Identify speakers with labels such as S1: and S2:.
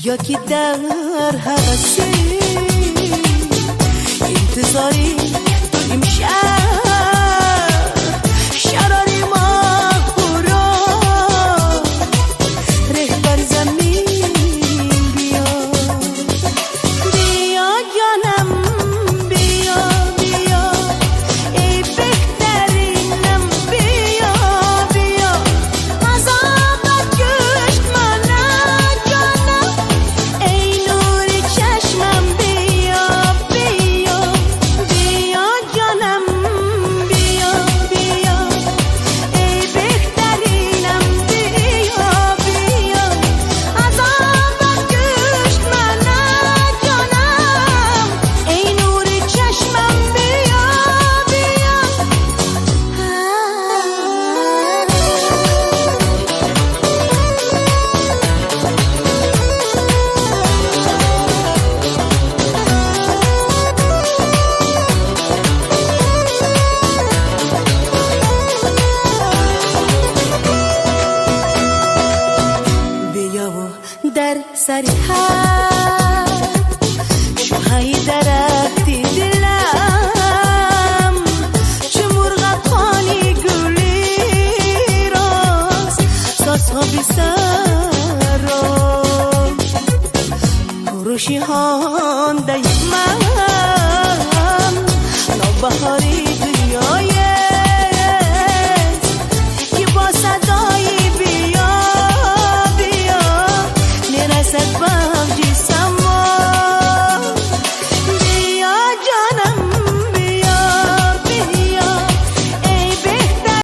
S1: یا که در حوثی انتظاری امشب شراری مخورا رهبر زمین بیا بیا جانم بیا بیا ای بهترینم بیا بیا عذابت کشت منم جانم ای نور چشمم بیا بیا بیا جانم بیا بیا ای بهترینم بیا بیا عذابت کشت منم جانم ای نور چشمم بیا بیا بیا و در سر حد شوهای درختی دلم چه مرغ خانی گلی راست سازها بی سر را روشی هانده